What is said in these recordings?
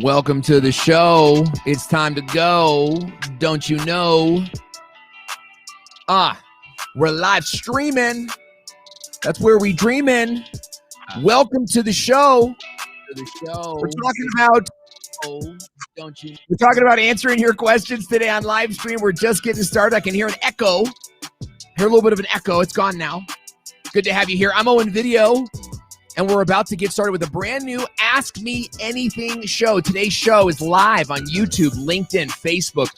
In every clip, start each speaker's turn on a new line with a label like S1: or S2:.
S1: Welcome to the show. It's time to go. Don't you know? We're live streaming. That's where we dreaming. Welcome to the show. We're talking about We're talking about answering your questions today on live stream. We're just getting started. I can hear an echo. Hear a little bit of an echo. It's gone now. Good to have you here. I'm Owen Video, and we're about to get started with a brand new Ask Me Anything show. Today's show is live on YouTube, LinkedIn, Facebook,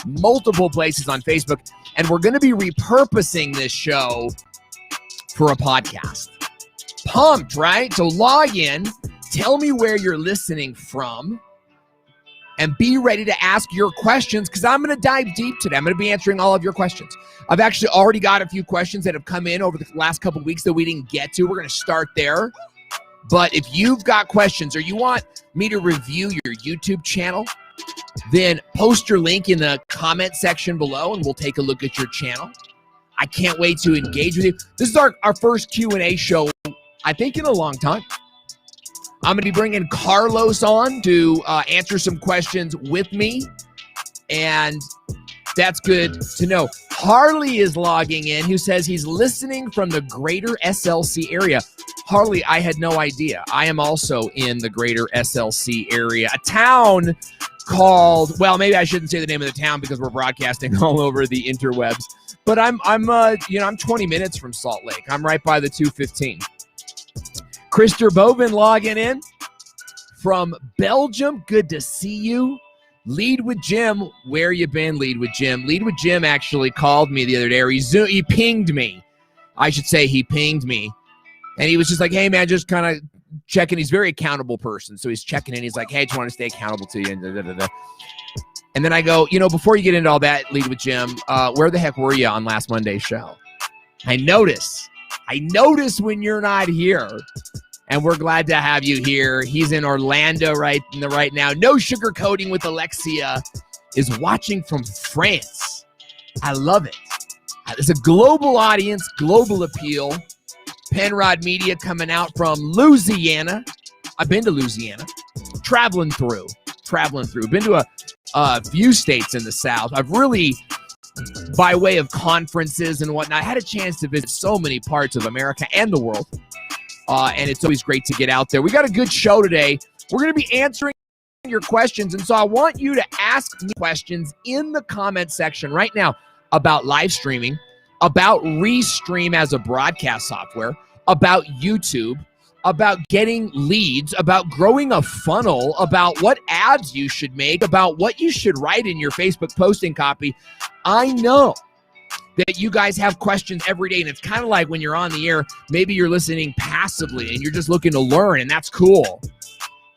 S1: multiple places on Facebook, and we're going to be repurposing this show for a podcast. Pumped, right? So log in, tell me where you're listening from, and be ready to ask your questions because I'm going to dive deep today. I'm going to be answering all of your questions. I've actually already got a few questions that have come in over the last couple of weeks that we didn't get to. We're going to start there. But if you've got questions or you want me to review your YouTube channel, then post your link in the comment section below and we'll take a look at your channel. I can't wait to engage with you. This is our first Q&A show, I think, in a long time. I'm going to be bringing Carlos on to answer some questions with me, and that's good to know. Harley is logging in, who says he's listening from the greater SLC area. Harley, I had no idea. I am also in the greater SLC area, a town called, well, maybe I shouldn't say the name of the town because we're broadcasting all over the interwebs, but I'm 20 minutes from Salt Lake. I'm right by the 215. Christer Bovin logging in from Belgium. Good to see you. Lead with Jim. Where you been, Lead with Jim? Lead with Jim actually called me the other day, or he pinged me. I should say he pinged me. And he was just like, hey, man, just kind of checking. He's a very accountable person. So he's checking in. He's like, hey, I just want to stay accountable to you. And then I go, before you get into all that, Lead with Jim, where the heck were you on last Monday's show? I notice when you're not here. And we're glad to have you here. He's in Orlando right now. No sugarcoating with Alexia is watching from France. I love it. It's a global audience, global appeal. Penrod Media coming out from Louisiana. I've been to Louisiana. Traveling through. Been to a few states in the South. I've really, by way of conferences and whatnot, had a chance to visit so many parts of America and the world. And it's always great to get out there. We got a good show today. We're going to be answering your questions. And so I want you to ask me questions in the comment section right now about live streaming, about Restream as a broadcast software, about YouTube, about getting leads, about growing a funnel, about what ads you should make, about what you should write in your Facebook posting copy. I know that you guys have questions every day, and it's kind of like when you're on the air, maybe you're listening passively and you're just looking to learn, and that's cool.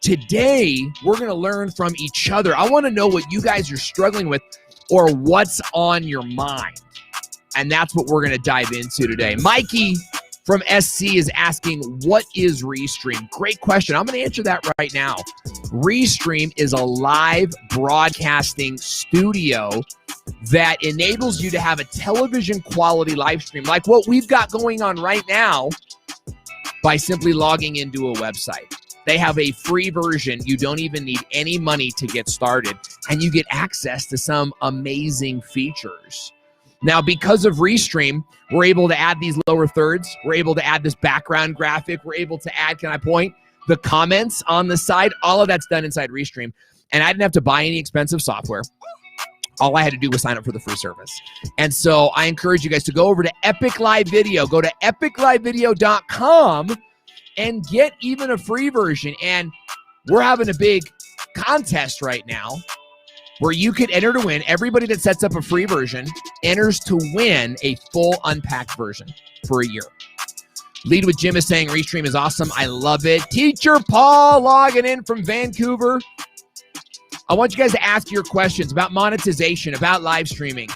S1: Today, we're going to learn from each other. I want to know what you guys are struggling with or what's on your mind, and that's what we're going to dive into today. Mikey from SC is asking, what is Restream? Great question. I'm going to answer that right now. Restream is a live broadcasting studio that enables you to have a television quality live stream like what we've got going on right now by simply logging into a website. They have a free version. You don't even need any money to get started, and you get access to some amazing features. Now, because of Restream, we're able to add these lower thirds. We're able to add this background graphic. We're able to add, can I point, the comments on the side. All of that's done inside Restream, and I didn't have to buy any expensive software. All I had to do was sign up for the free service. And so I encourage you guys to go over to Epic Live Video. Go to epiclivevideo.com and get even a free version. And we're having a big contest right now where you could enter to win. Everybody that sets up a free version enters to win a full unpacked version for a year. Lead with Jim is saying Restream is awesome. I love it. Teacher Paul logging in from Vancouver. I want you guys to ask your questions about monetization, about live streaming,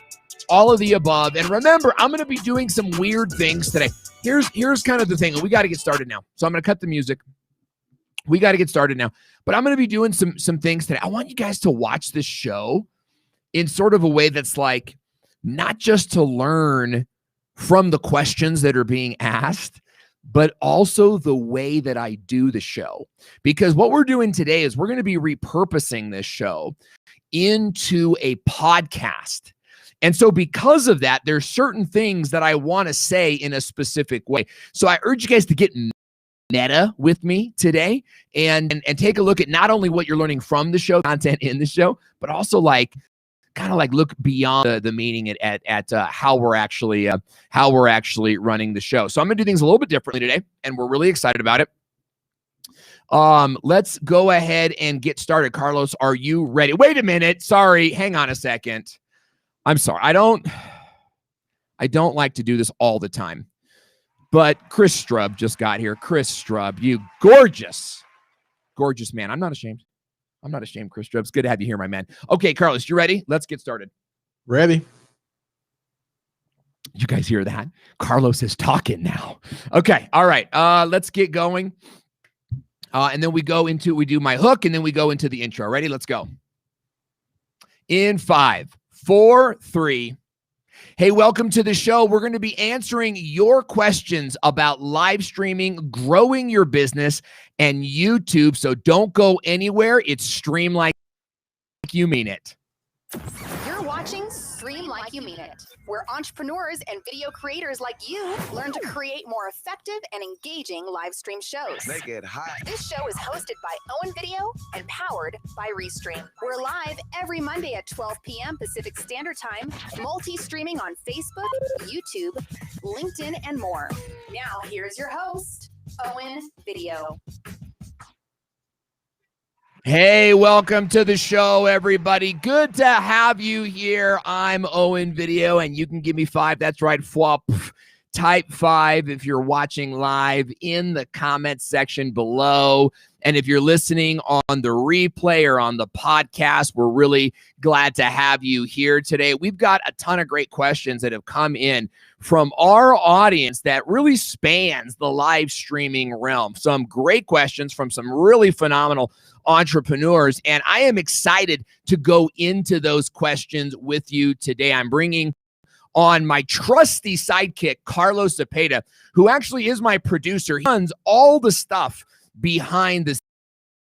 S1: all of the above. And remember, I'm going to be doing some weird things today. Here's kind of the thing. We got to get started now. So I'm going to cut the music. We got to get started now. But I'm going to be doing some things today. I want you guys to watch this show in sort of a way that's like not just to learn from the questions that are being asked, but also the way that I do the show. Because what we're doing today is we're going to be repurposing this show into a podcast. And so because of that, there's certain things that I want to say in a specific way. So I urge you guys to get meta with me today and take a look at not only what you're learning from the show, content in the show, but also like kind of like look beyond the meaning at how we're actually running the show. So I'm gonna do things a little bit differently today, and we're really excited about it. Let's go ahead and get started. Carlos, are you ready? Wait a minute. Sorry, hang on a second. I'm sorry. I don't like to do this all the time. But Chris Strub just got here. Chris Strub, you gorgeous man. I'm not ashamed, Chris Strub. It's good to have you here, my man. Okay, Carlos, you ready? Let's get started.
S2: Ready.
S1: You guys hear that? Carlos is talking now. Okay, all right. Let's get going. And then we do my hook, and then we go into the intro. Ready? Let's go. In 5, 4, 3. Hey, welcome to the show. We're going to be answering your questions about live streaming, growing your business, and YouTube. So don't go anywhere. It's Stream Like You Mean It.
S3: You're watching Stream Like You Mean It, where entrepreneurs and video creators like you learn to create more effective and engaging live stream shows.
S4: Make it hot.
S3: This show is hosted by Owen Video and powered by Restream. We're live every Monday at 12 p.m. Pacific Standard Time, multi-streaming on Facebook, YouTube, LinkedIn, and more. Now, here's your host, Owen Video.
S1: Hey, welcome to the show, everybody. Good to have you here. I'm Owen Video, and you can give me 5. That's right, FWAP. Type 5 if you're watching live in the comment section below. And if you're listening on the replay or on the podcast, we're really glad to have you here today. We've got a ton of great questions that have come in from our audience that really spans the live streaming realm. Some great questions from some really phenomenal entrepreneurs, and I am excited to go into those questions with you today. I'm bringing on my trusty sidekick, Carlos Cepeda, who actually is my producer. He runs all the stuff behind the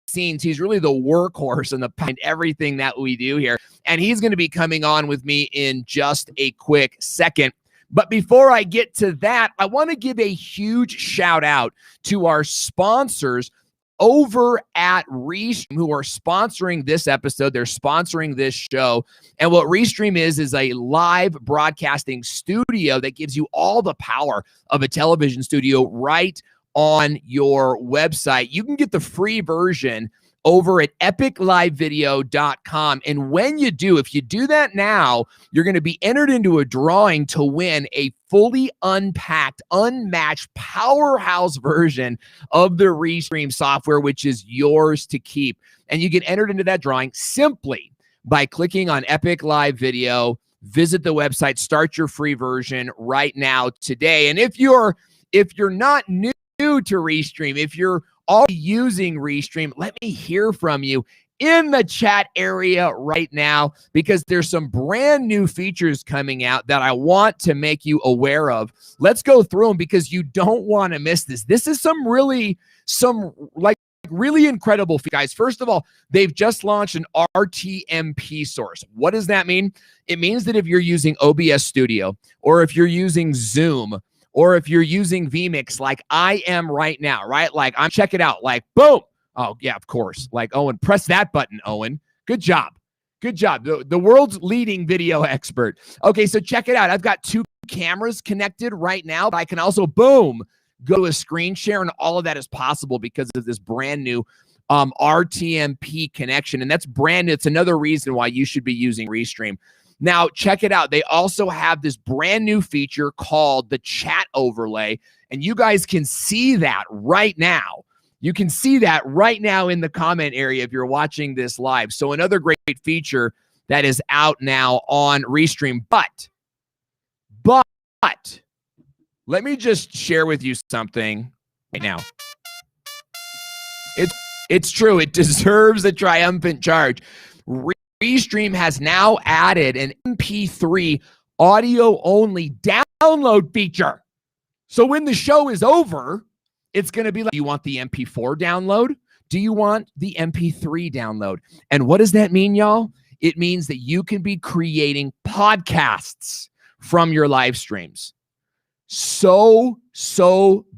S1: scenes. He's really the workhorse and behind everything that we do here, and he's going to be coming on with me in just a quick second. But before I get to that, I want to give a huge shout out to our sponsors over at Restream, who are sponsoring this episode. They're sponsoring this show. And what Restream is a live broadcasting studio that gives you all the power of a television studio right on your website. You can get the free version over at epiclivevideo.com. And when you do, if you do that now, you're going to be entered into a drawing to win a fully unpacked, unmatched powerhouse version of the Restream software, which is yours to keep. And you get entered into that drawing simply by clicking on Epic Live Video. Visit the website, start your free version right now today. And if you're not new to Restream, if you're already using Restream, let me hear from you in the chat area right now, because there's some brand new features coming out that I want to make you aware of. Let's go through them because you don't want to miss this. This is some really incredible features. Guys, first of all, they've just launched an RTMP source. What does that mean? It means that if you're using OBS Studio, or if you're using Zoom, or if you're using vMix like I am right now, right? Like check it out, like boom. Oh yeah, of course. Like Owen, press that button, Owen. Good job. Good job. The world's leading video expert. Okay, so check it out. I've got 2 cameras connected right now, but I can also, boom, go to a screen share, and all of that is possible because of this brand new RTMP connection. And that's brand new. It's another reason why you should be using Restream. Now, check it out. They also have this brand new feature called the chat overlay, and you guys can see that right now. You can see that right now in the comment area if you're watching this live. So another great feature that is out now on Restream. But let me just share with you something right now. It's true. It deserves a triumphant charge. Restream has now added an MP3 audio-only download feature. So when the show is over, it's going to be like, do you want the MP4 download? Do you want the MP3 download? And what does that mean, y'all? It means that you can be creating podcasts from your live streams. So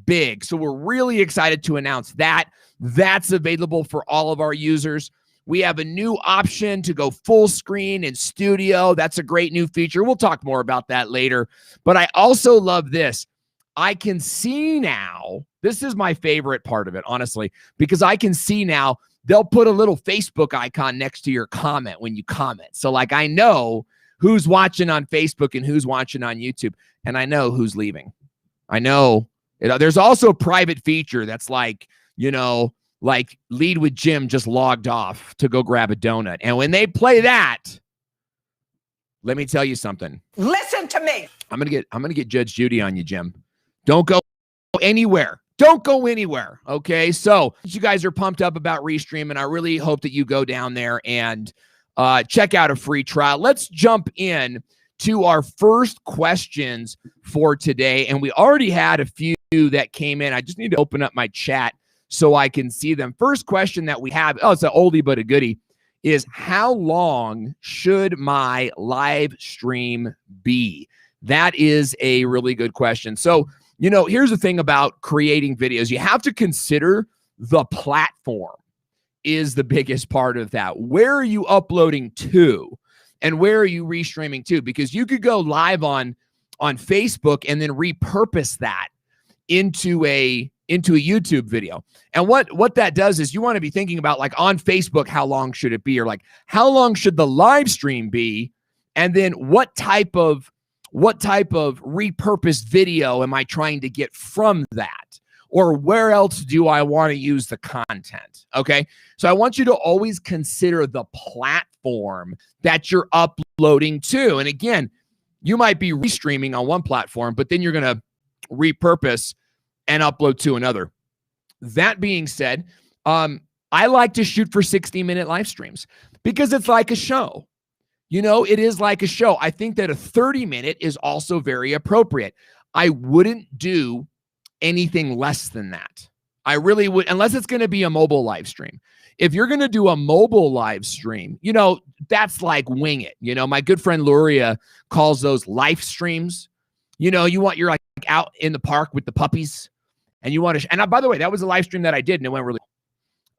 S1: big. So we're really excited to announce that. That's available for all of our users. We have a new option to go full screen in studio. That's a great new feature. We'll talk more about that later. But I also love this. I can see now, this is my favorite part of it, honestly, because I can see now they'll put a little Facebook icon next to your comment when you comment. So like I know who's watching on Facebook and who's watching on YouTube, and I know who's leaving. I know. There's also a private feature that's like, like Lead with Jim just logged off to go grab a donut. And when they play that, let me tell you something.
S2: Listen to me.
S1: I'm gonna get Judge Judy on you, Jim. Don't go anywhere. Don't go anywhere. Okay. So you guys are pumped up about Restream, and I really hope that you go down there and check out a free trial. Let's jump in to our first questions for today. And we already had a few that came in. I just need to open up my chat so I can see them. First question that we have, it's an oldie but a goodie, is how long should my live stream be? That is a really good question. So, here's the thing about creating videos. You have to consider the platform is the biggest part of that. Where are you uploading to? And where are you restreaming to? Because you could go live on Facebook and then repurpose that into a YouTube video. And what that does is you want to be thinking about, like, on Facebook, how long should it be? Or like, how long should the live stream be? And then what type of repurposed video am I trying to get from that? Or where else do I want to use the content? Okay. So I want you to always consider the platform that you're uploading to. And again, you might be restreaming on one platform, but then you're going to repurpose and upload to another. That being said, I like to shoot for 60-minute live streams because it's like a show. It is like a show. I think that a 30-minute is also very appropriate. I wouldn't do anything less than that. I really would, unless it's going to be a mobile live stream. If you're going to do a mobile live stream, that's like wing it. My good friend Luria calls those life streams. You're like out in the park with the puppies, and you want to. And by the way, that was a live stream that I did, and it went really.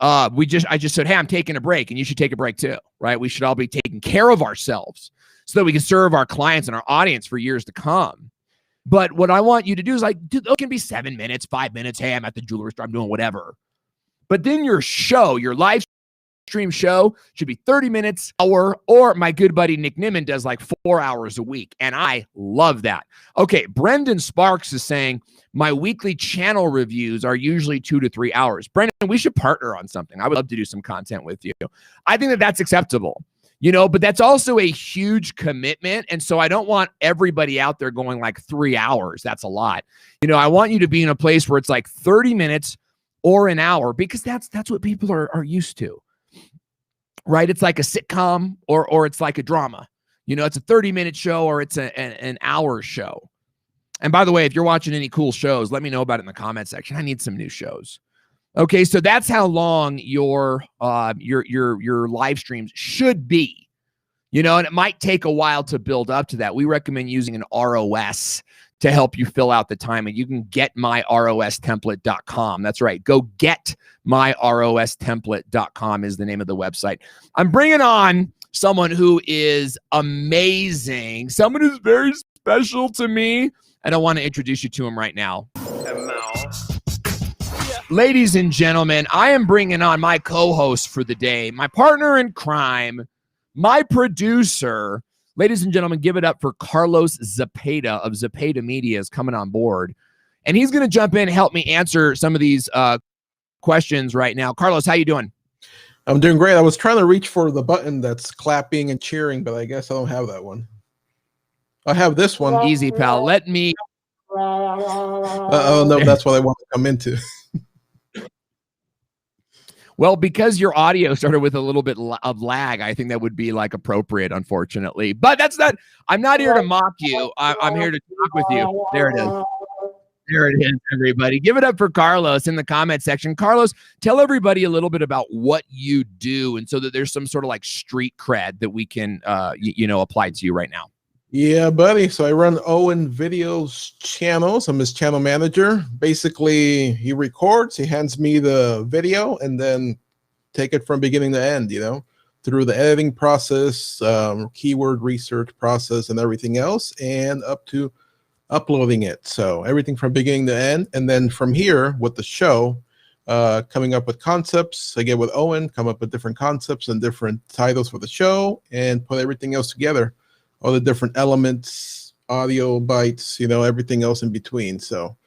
S1: I just said, hey, I'm taking a break, and you should take a break too, right? We should all be taking care of ourselves so that we can serve our clients and our audience for years to come. But what I want you to do is, like, dude, it can be 7 minutes, 5 minutes. Hey, I'm at the jewelry store, I'm doing whatever. But then your live stream show should be 30 minutes, hour, or my good buddy Nick Nimmin does like 4 hours a week. And I love that. Okay, Brendan Sparks is saying, my weekly channel reviews are usually 2 to 3 hours. Brendan, we should partner on something. I would love to do some content with you. I think that that's acceptable, but that's also a huge commitment. And so I don't want everybody out there going like 3 hours. That's a lot. I want you to be in a place where it's like 30 minutes or an hour, because that's what people are used to, right? It's like a sitcom or it's like a drama. It's a 30-minute show or it's an hour show. And by the way, if you're watching any cool shows, let me know about it in the comment section. I need some new shows. Okay, so that's how long your live streams should be. And it might take a while to build up to that. We recommend using an ROS to help you fill out the time, and you can get myrostemplate.com. That's right. Go get myrostemplate.com is the name of the website. I'm bringing on someone who is amazing, someone who's very special to me, and I want to introduce you to him right now. Ladies and gentlemen, I am bringing on my co-host for the day, my partner in crime, my producer. Ladies and gentlemen, give it up for Carlos Zepeda of Zepeda Media is coming on board. And he's going to jump in and help me answer some of these questions right now. Carlos, how you doing?
S4: I'm doing great. I was trying to reach for the button that's clapping and cheering, but I guess I don't have that one. I have this one.
S1: Easy, pal. Let me.
S4: Oh, no, that's what I want to come into.
S1: Well, because your audio started with a little bit of lag, I think that would be like appropriate, unfortunately. But that's not, I'm not here to mock you. I'm here to talk with you. There it is. There it is, everybody. Give it up for Carlos in the comment section. Carlos, tell everybody a little bit about what you do, and so that there's some sort of like street cred that we can, apply to you right now.
S4: Yeah, buddy. So I run Owen Video's channels. I'm his channel manager. Basically, he records, he hands me the video, and then take it from beginning to end, through the editing process, keyword research process, and everything else, and up to uploading it. So everything from beginning to end. And then from here with the show, coming up with concepts. I get with Owen, come up with different concepts and different titles for the show, and put everything else together. All the different elements, audio bites, everything else in between. So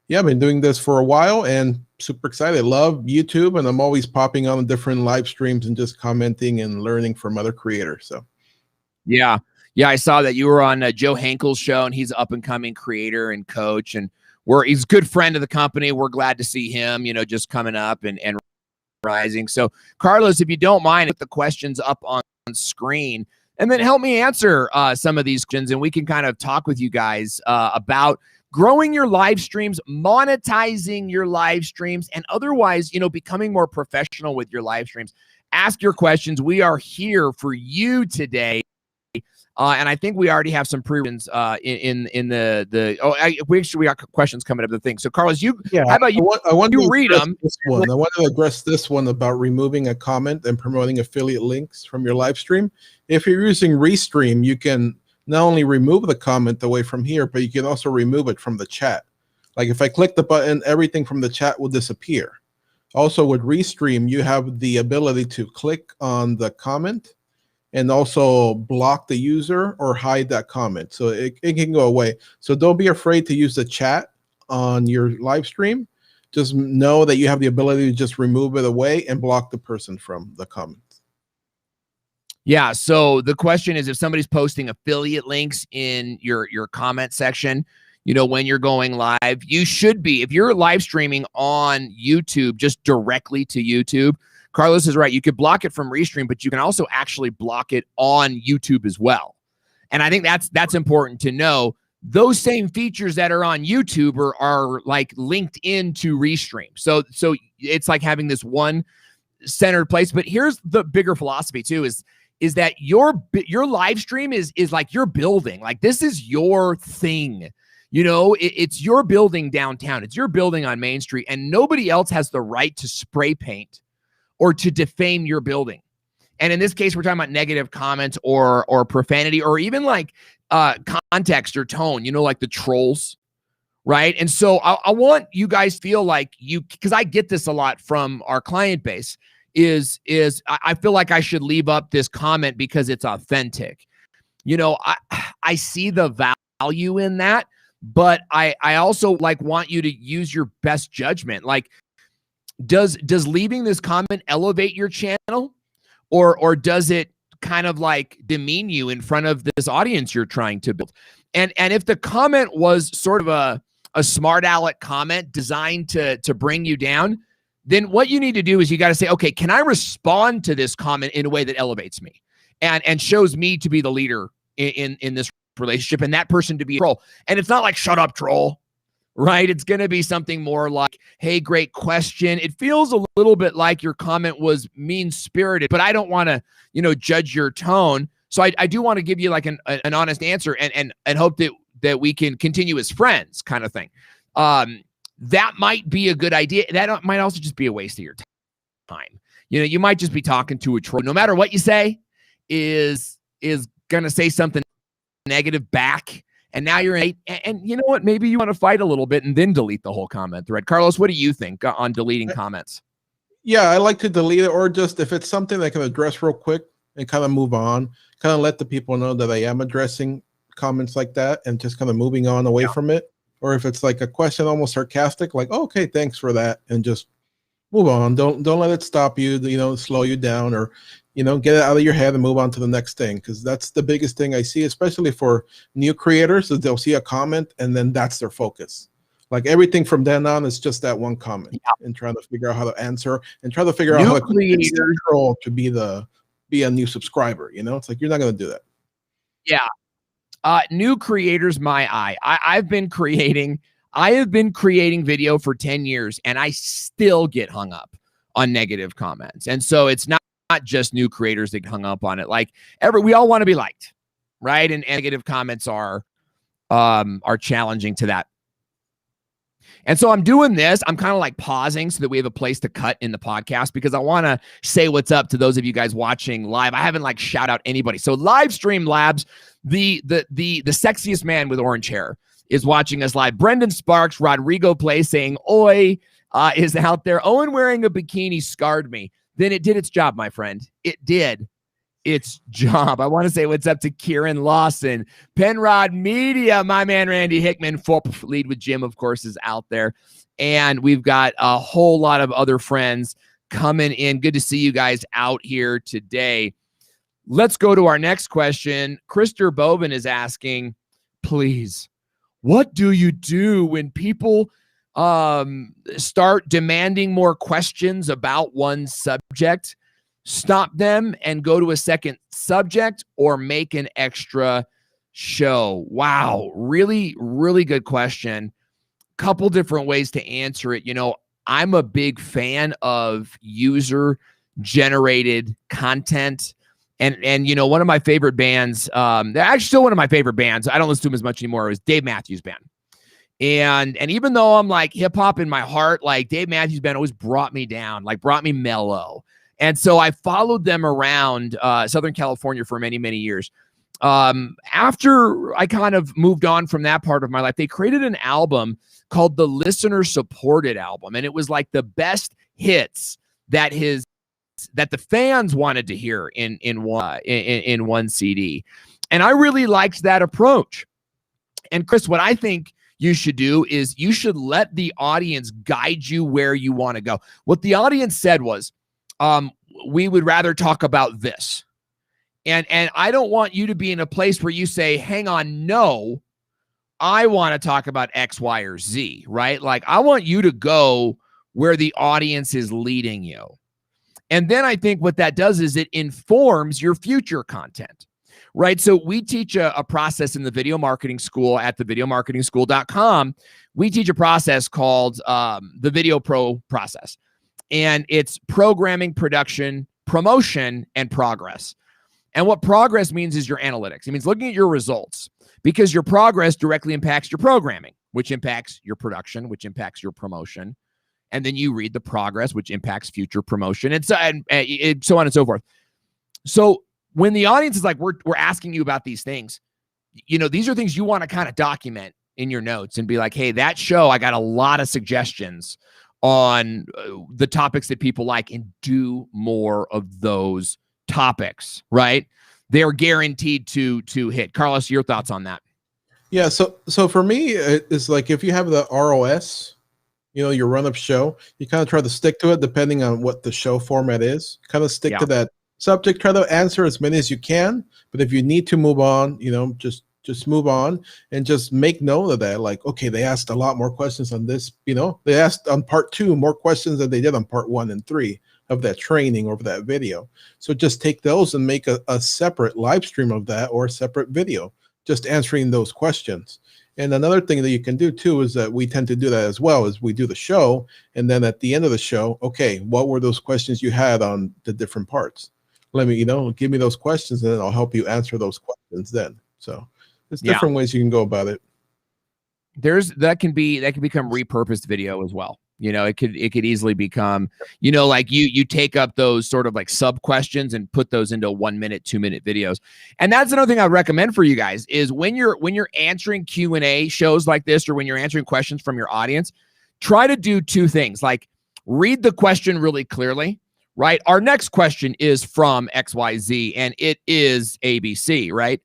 S4: yeah, I've been doing this for a while and super excited. Love YouTube, and I'm always popping on different live streams and just commenting and learning from other creators. So
S1: yeah, I saw that you were on Joe Henkel's show, and he's an up-and-coming creator and coach, and he's a good friend of the company. We're glad to see him, just coming up and rising. So Carlos, if you don't mind, put the questions up on screen, and then help me answer some of these questions, and we can kind of talk with you guys about growing your live streams, monetizing your live streams, and otherwise, becoming more professional with your live streams. Ask your questions. We are here for you today. And I think we already have some pre-runs we got questions coming up the thing. So Carlos, how about you?
S4: I want
S1: you read them.
S4: I want to address this one about removing a comment and promoting affiliate links from your live stream. If you're using Restream, you can not only remove the comment away from here, but you can also remove it from the chat. Like if I click the button, everything from the chat will disappear. Also with Restream, you have the ability to click on the comment and also block the user or hide that comment. So it can go away. So don't be afraid to use the chat on your live stream. Just know that you have the ability to just remove it away and block the person from the comments.
S1: Yeah, so the question is, if somebody's posting affiliate links in your comment section, when you're going live, you should be, if you're live streaming on YouTube, just directly to YouTube, Carlos is right. You could block it from Restream, but you can also actually block it on YouTube as well. And I think that's important to know. Those same features that are on YouTube are like linked into Restream. So it's like having this one centered place. But here's the bigger philosophy too: is that your live stream is like your building. Like this is your thing. It's your building downtown. It's your building on Main Street, and nobody else has the right to spray paint or to defame your building. And in this case, we're talking about negative comments or profanity, or even like context or tone, like the trolls, right? And so I want you guys to feel like because I get this a lot from our client base, is I feel like I should leave up this comment because it's authentic. I see the value in that, but I also want you to use your best judgment. Like, does leaving this comment elevate your channel, or does it kind of like demean you in front of this audience you're trying to build? And if the comment was sort of a smart aleck comment designed to bring you down, then what you need to do is you got to say, okay, can I respond to this comment in a way that elevates me and shows me to be the leader in this relationship, and that person to be a troll? And it's not like, shut up, troll. Right? It's going to be something more like, hey, great question. It feels a little bit like your comment was mean-spirited, but I don't want to, judge your tone. So I do want to give you like an honest answer and hope that we can continue as friends, kind of thing. That might be a good idea. That might also just be a waste of your time. You might just be talking to a troll. No matter what you say is going to say something negative back. And now you're and you know what? Maybe you want to fight a little bit and then delete the whole comment thread. Carlos, what do you think on deleting comments?
S4: Yeah, I like to delete it, or just if it's something I can address real quick and kind of move on, kind of let the people know that I am addressing comments like that and just kind of moving on away from it. Or if it's like a question almost sarcastic, like, oh, okay, thanks for that, and just move on. Don't let it stop you, slow you down, or get it out of your head and move on to the next thing. Because that's the biggest thing I see, especially for new creators, is they'll see a comment and then that's their focus. Like everything from then on is just that one comment, and trying to figure out how to answer and try to figure out how to be a new subscriber. It's like, you're not going to do that.
S1: Yeah. New creators, my eye. I've been creating I have been creating video for 10 years and I still get hung up on negative comments. And so it's not just new creators that get hung up on it. Like we all want to be liked, right? And negative comments are challenging to that. And so I'm doing this. I'm kind of like pausing so that we have a place to cut in the podcast because I want to say what's up to those of you guys watching live. I haven't like shout out anybody. So Live Stream Labs, the sexiest man with orange hair is watching us live. Brendan Sparks, Rodrigo Play saying, oi, is out there. Owen wearing a bikini scarred me. Then it did its job, my friend. It did its job. I want to say what's up to Kieran Lawson. Penrod Media, my man Randy Hickman. Lead with Jim, of course, is out there. And we've got a whole lot of other friends coming in. Good to see you guys out here today. Let's go to our next question. Krister Bovin is asking, please, what do you do when people start demanding more questions about one subject? Stop them and go to a second subject or make an extra show? Wow. Really, really good question. Couple different ways to answer it. You know, I'm a big fan of user generated content. And you know, one of my favorite bands, they're actually still one of my favorite bands. I don't listen to them as much anymore. It was Dave Matthews Band. And even though I'm like hip hop in my heart, like Dave Matthews Band always brought me down, like brought me mellow. And so I followed them around Southern California for many, many years. After I kind of moved on from that part of my life, they created an album called the Listener Supported Album. And it was like the best hits that the fans wanted to hear in one CD. And I really liked that approach. And Chris, what I think you should do is you should let the audience guide you where you want to go. What the audience said was, we would rather talk about this. And I don't want you to be in a place where you say, hang on, no, I want to talk about X, Y, or Z, right? Like I want you to go where the audience is leading you. And then I think what that does is it informs your future content, right? So we teach a process in the video marketing school at thevideomarketingschool.com. We teach a process called the Video Pro process. And it's programming, production, promotion, and progress. And what progress means is your analytics. It means looking at your results because your progress directly impacts your programming, which impacts your production, which impacts your promotion. And then you read the progress, which impacts future promotion, and so on and so forth. So when the audience is like, we're asking you about these things, you know, these are things you want to kind of document in your notes and be like, hey, that show, I got a lot of suggestions on the topics that people like, and do more of those topics, right? They're guaranteed to hit. Carlos, your thoughts on that?
S4: Yeah. So for me, it's like if you have the ROS, you know, your run-up show, you kind of try to stick to it depending on what the show format is. Kind of stick to that subject, try to answer as many as you can. But if you need to move on, you know, just move on and just make note of that. Like, okay, they asked a lot more questions on this, you know, they asked on part 2 more questions than they did on part 1 and 3 of that training or that video. So just take those and make a separate live stream of that or a separate video, just answering those questions. And another thing that you can do too is that we tend to do that as well, is we do the show, and then at the end of the show, okay, what were those questions you had on the different parts? Let me, you know, give me those questions, and then I'll help you answer those questions then. So there's different ways you can go about it.
S1: That can become repurposed video as well. You know, it could easily become, you know, like you take up those sort of like sub questions and put those into 1 minute, 2 minute videos. And that's another thing I recommend for you guys is when you're answering Q&A shows like this, or when you're answering questions from your audience, try to do 2 things. Like read the question really clearly, right? Our next question is from XYZ and it is ABC, right?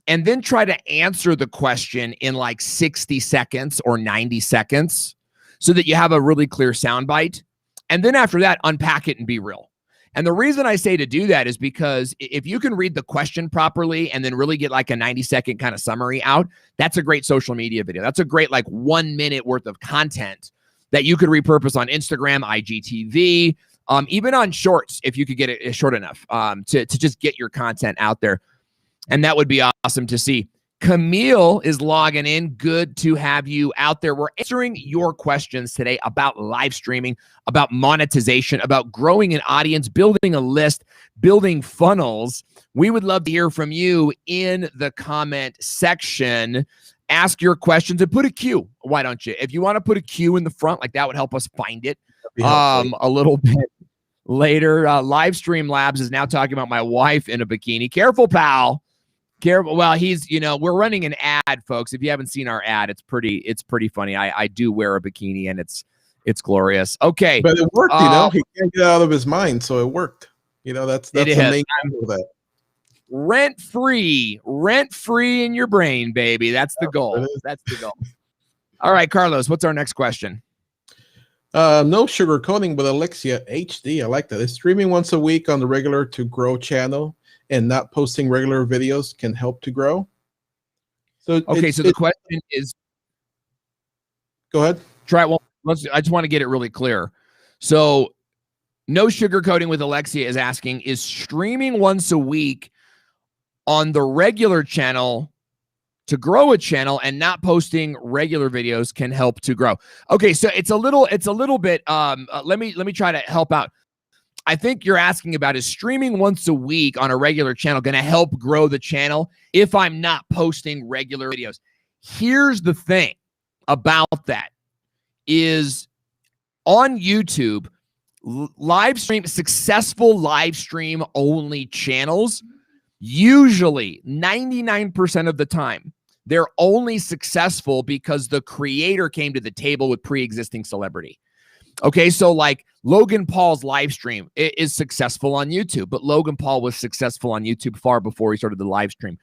S1: And then try to answer the question in like 60 seconds or 90 seconds. So that you have a really clear soundbite. And then after that, unpack it and be real. And the reason I say to do that is because if you can read the question properly and then really get like a 90-second kind of summary out, that's a great social media video. That's a great like 1 minute worth of content that you could repurpose on Instagram, IGTV, even on shorts, if you could get it short enough to just get your content out there. And that would be awesome to see. Camille is logging in. Good to have you out there. We're answering your questions today about live streaming, about monetization, about growing an audience, building a list, building funnels. We would love to hear from you in the comment section. Ask your questions and put a Q. Why don't you? If you want to put a Q in the front, like that would help us find it a little bit later. Live Stream Labs is now talking about my wife in a bikini. Careful, pal. Careful. Well, we're running an ad, folks. If you haven't seen our ad, it's pretty funny. I do wear a bikini and it's glorious. Okay.
S4: But it worked, he can't get out of his mind, so it worked. That's the main angle of that.
S1: Rent free in your brain, baby. That's the goal. That's the goal. All right, Carlos, what's our next question?
S4: No sugarcoating with Alexia HD. I like that. Is streaming once a week on the regular to grow channel and not posting regular videos can help to grow? So the question is, go ahead.
S1: Try it. Well, I just want to get it really clear. So no sugarcoating with Alexia is asking, is streaming once a week on the regular channel to grow a channel and not posting regular videos can help to grow? Okay, so it's a little bit let me try to help out. I think you're asking about, is streaming once a week on a regular channel going to help grow the channel if I'm not posting regular videos? Here's the thing about that is on YouTube, successful live stream only channels, usually 99% of the time, they're only successful because the creator came to the table with pre-existing celebrity. Okay, so like Logan Paul's live stream is successful on YouTube, but Logan Paul was successful on YouTube far before he started the live stream.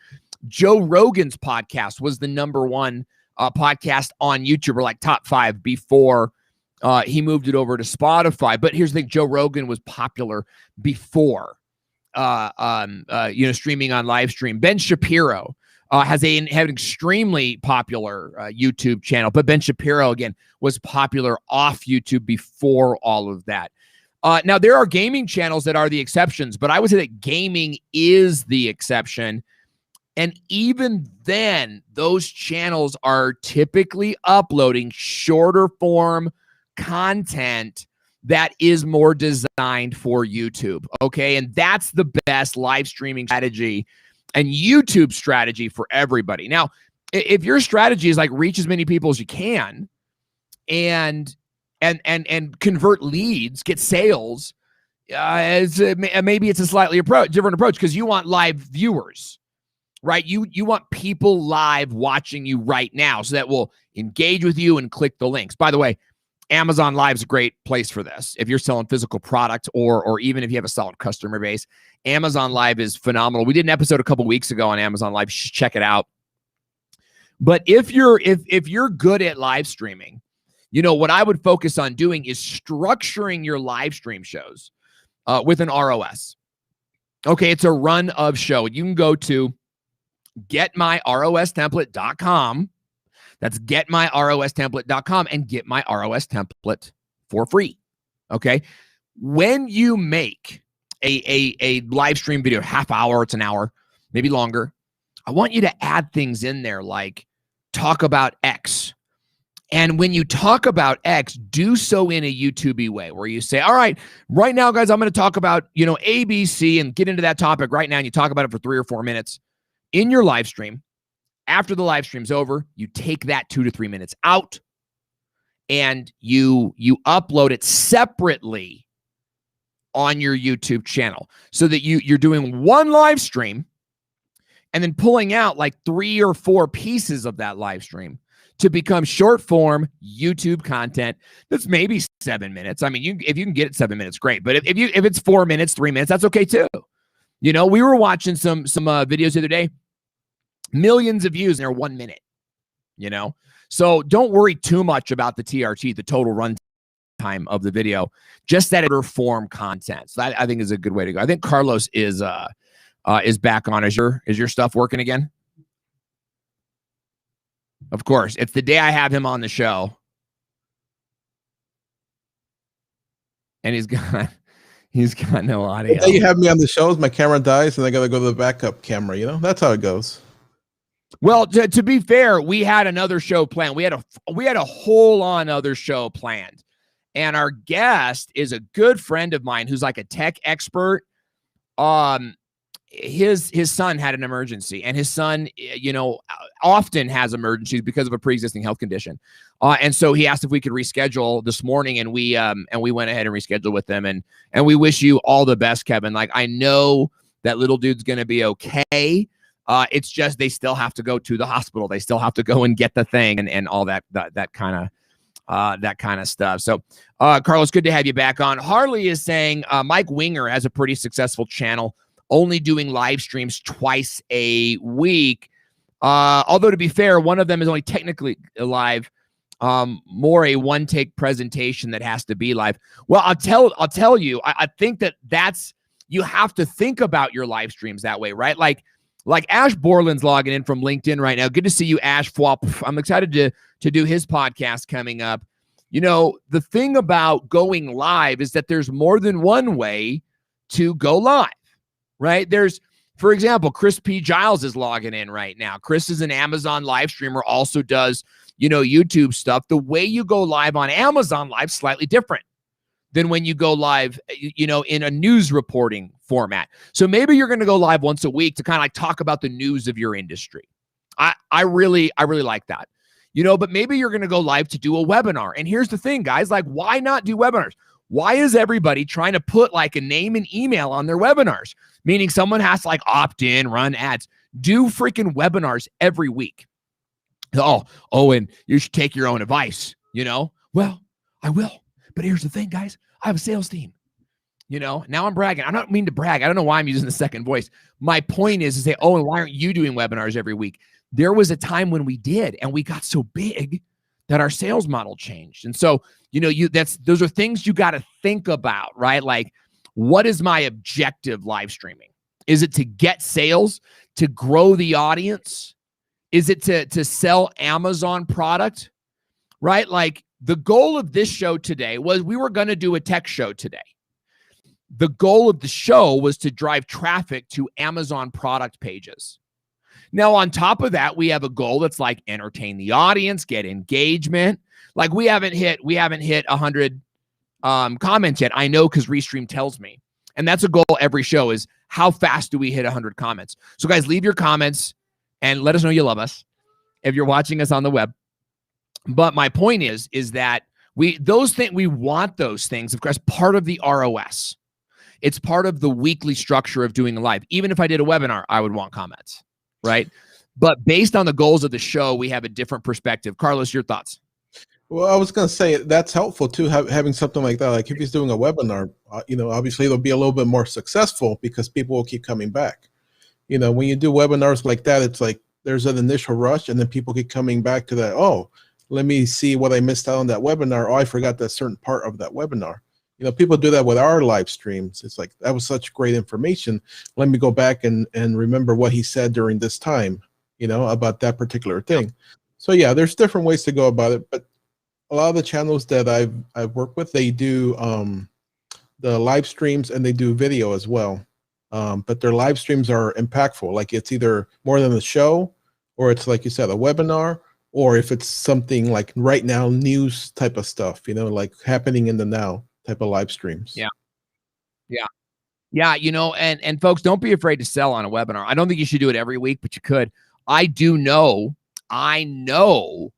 S1: Joe Rogan's podcast was the #1 podcast on YouTube, or like top 5 before he moved it over to Spotify. But here's the thing: Joe Rogan was popular before streaming on live stream. Ben Shapiro had an extremely popular YouTube channel, but Ben Shapiro, again, was popular off YouTube before all of that. Now, there are gaming channels that are the exceptions, but I would say that gaming is the exception. And even then, those channels are typically uploading shorter form content that is more designed for YouTube. Okay, and that's the best live streaming strategy and YouTube strategy for everybody. Now, if your strategy is like reach as many people as you can and convert leads, get sales, maybe it's a slightly different approach because you want live viewers, right? You want people live watching you right now so that will engage with you and click the links. By the way, Amazon Live is a great place for this. If you're selling physical product or even if you have a solid customer base, Amazon Live is phenomenal. We did an episode a couple weeks ago on Amazon Live. You should check it out. But if you're good at live streaming, what I would focus on doing is structuring your live stream shows with an ROS. Okay, it's a run of show. You can go to getmyrostemplate.com. That's getmyrostemplate.com and get my ROS template for free. Okay. When you make a live stream video, half hour, it's an hour, maybe longer, I want you to add things in there like talk about X. And when you talk about X, do so in a YouTube-y way where you say, all right now, guys, I'm going to talk about, ABC and get into that topic right now. And you talk about it for 3 or 4 minutes in your live stream. After the live stream's over, you take that 2 to 3 minutes out and you upload it separately on your YouTube channel so that you're doing one live stream and then pulling out like 3 or 4 pieces of that live stream to become short form YouTube content that's maybe 7 minutes. I mean, if you can get it 7 minutes, great. But if it's 4 minutes, 3 minutes, that's okay too. We were watching some videos the other day. Millions of views and they're 1 minute, So don't worry too much about the TRT, the total run time of the video, just that shorter form content. So that I think is a good way to go. I think Carlos is back on. Is your stuff working again? Of course. It's the day I have him on the show. And he's got no audio.
S4: The day you have me on the shows, my camera dies and I gotta go to the backup camera, That's how it goes.
S1: Well, to be fair, we had another show planned. We had a whole on other show planned. And our guest is a good friend of mine who's like a tech expert. His son had an emergency, and his son, often has emergencies because of a pre-existing health condition. And so he asked if we could reschedule this morning, and we went ahead and rescheduled with them. And we wish you all the best, Kevin. Like, I know that little dude's going to be okay. It's just they still have to go to the hospital. They still have to go and get the thing and all that kind of stuff. So, Carlos, good to have you back on. Harley is saying Mike Winger has a pretty successful channel, only doing live streams twice a week. Although, to be fair, one of them is only technically live, more a one-take presentation that has to be live. Well, I'll tell you, I think that's you have to think about your live streams that way, right? Like Ash Borland's logging in from LinkedIn right now. Good to see you, Ash. I'm excited to do his podcast coming up. The thing about going live is that there's more than one way to go live, right? There's, for example, Chris P. Giles is logging in right now. Chris is an Amazon live streamer, also does, YouTube stuff. The way you go live on Amazon Live is slightly different than when you go live, in a news reporting format. So maybe you're going to go live once a week to kind of like talk about the news of your industry. I really like that. But maybe you're going to go live to do a webinar. And here's the thing, guys, like, why not do webinars? Why is everybody trying to put like a name and email on their webinars? Meaning someone has to like opt in, run ads, do freaking webinars every week. Oh, and you should take your own advice, Well, I will. But here's the thing, guys. I have a sales team. Now I'm bragging. I don't mean to brag. I don't know why I'm using the second voice. My point is to say, and why aren't you doing webinars every week? There was a time when we did, and we got so big that our sales model changed. And so, those are things you got to think about, right? Like, what is my objective live streaming? Is it to get sales, to grow the audience? Is it to sell Amazon product, right? Like, the goal of this show today was we were going to do a tech show today. The goal of the show was to drive traffic to Amazon product pages. Now, on top of that, we have a goal that's like entertain the audience, get engagement. Like, we haven't hit 100 comments yet. I know, because Restream tells me. And that's a goal every show, is how fast do we hit 100 comments? So guys, leave your comments and let us know you love us if you're watching us on the web. But my point is that we want those things, of course, part of the ROS. It's part of the weekly structure of doing a live. Even if I did a webinar, I would want comments, right? But based on the goals of the show, we have a different perspective. Carlos, your thoughts?
S4: Well, I was going to say that's helpful too, having something like that. Like, if he's doing a webinar, obviously it'll be a little bit more successful because people will keep coming back. When you do webinars like that, it's like there's an initial rush, and then people keep coming back to that. Oh, let me see what I missed out on that webinar. Oh, I forgot that certain part of that webinar. People do that with our live streams. It's like, that was such great information. Let me go back and remember what he said during this time, about that particular thing. So yeah, there's different ways to go about it. But a lot of the channels that I've worked with, they do the live streams, and they do video as well. But their live streams are impactful. Like, it's either more than a show, or it's, like you said, a webinar, or if it's something like right now news type of stuff, like happening in the now type of live streams.
S1: Yeah. And folks, don't be afraid to sell on a webinar. I don't think you should do it every week, but you could. I know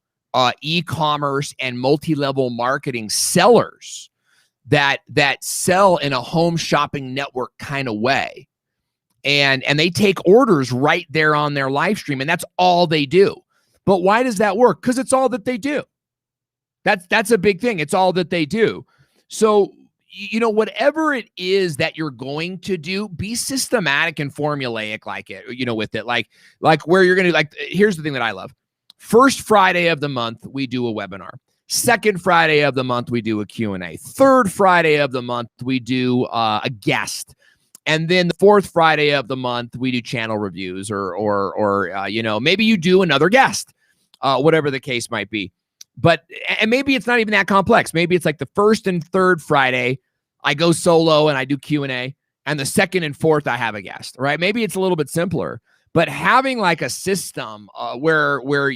S1: e-commerce and multi-level marketing sellers that sell in a home shopping network kind of way. And they take orders right there on their live stream, and that's all they do. But why does that work? Because it's all that they do. That's a big thing. It's all that they do. So, whatever it is that you're going to do, be systematic and formulaic like it, with it. Like where you're going to, here's the thing that I love. First Friday of the month, we do a webinar. Second Friday of the month, we do a Q&A. Third Friday of the month, we do a guest. And then the fourth Friday of the month, we do channel reviews or maybe you do another guest, whatever the case might be. And maybe it's not even that complex. Maybe it's like the first and third Friday, I go solo and I do Q&A. And the second and fourth, I have a guest, right? Maybe it's a little bit simpler. but having like a system where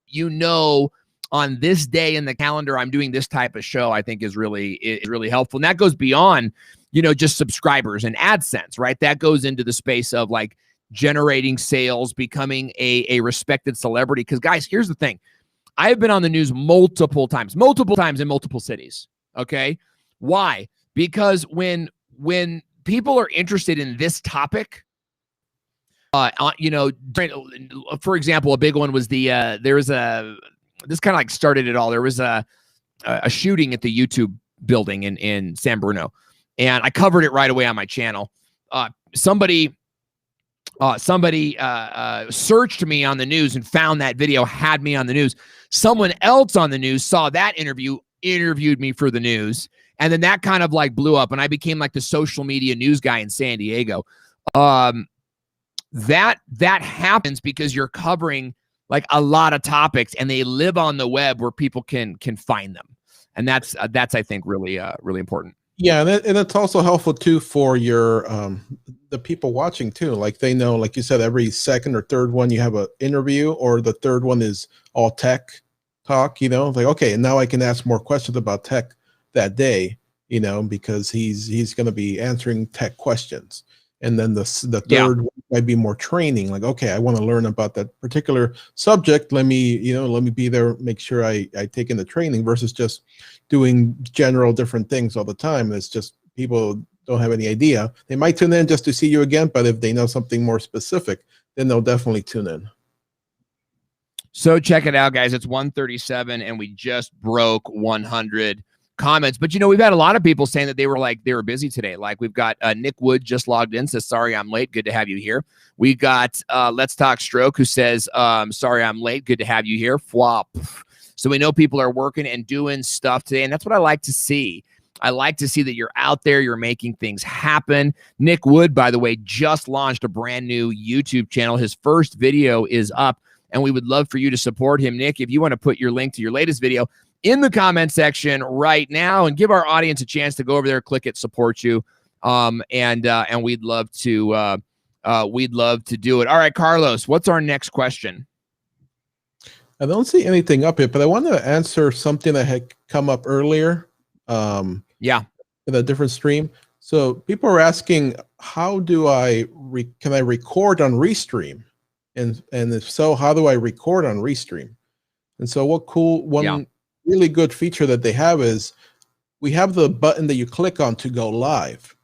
S1: you know, on this day in the calendar I'm doing this type of show, I think is really helpful. And that goes beyond, you know, just subscribers and AdSense, right? That goes into the space of like generating sales, becoming a respected celebrity. Because guys, here's the thing. I have been on the news multiple times in multiple cities. Okay. Why? Because when people are interested in this topic, you know, for example, a big one was this kind of like started it all. There was a shooting at the YouTube building in San Bruno, and I covered it right away on my channel. Somebody searched me on the news and found that video, had me on the news. Someone else on the news saw that interviewed me for the news. And then that kind of like blew up, and I became like the social media news guy in San Diego. That happens because you're covering like a lot of topics, and they live on the web where people can find them. And that's I think really important.
S4: Yeah, and it's also helpful too for your the people watching too. Like they know, like you said, every second or third one you have an interview, or the third one is all tech talk. You know, like okay, and now I can ask more questions about tech that day. You know, because he's going to be answering tech questions. And then the third one might be more training. Like okay, I want to learn about that particular subject. Let me be there, make sure I take in the training versus just doing general different things all the time. It's just people don't have any idea. They might tune in just to see you again, but if they know something more specific, then they'll definitely tune in.
S1: So check it out, guys. It's 137, and we just broke 100 comments. But, you know, we've had a lot of people saying that they were busy today. Like we've got Nick Wood just logged in, says, sorry, I'm late. Good to have you here. We got Let's Talk Stroke, who says, sorry, I'm late. Good to have you here. Flop. So we know people are working and doing stuff today, and that's what I like to see. I like to see that you're out there, you're making things happen. Nick Wood, by the way, just launched a brand new YouTube channel. His first video is up, and we would love for you to support him. Nick, if you want to put your link to your latest video in the comment section right now and give our audience a chance to go over there, click it, support you. And we'd love to do it. All right, Carlos, what's our next question?
S4: I don't see anything up here, but I want to answer something that had come up earlier. In a different stream. So people are asking, how do can I record on Restream? And if so, how do I record on Restream? And so one really good feature that they have is we have the button that you click on to go live.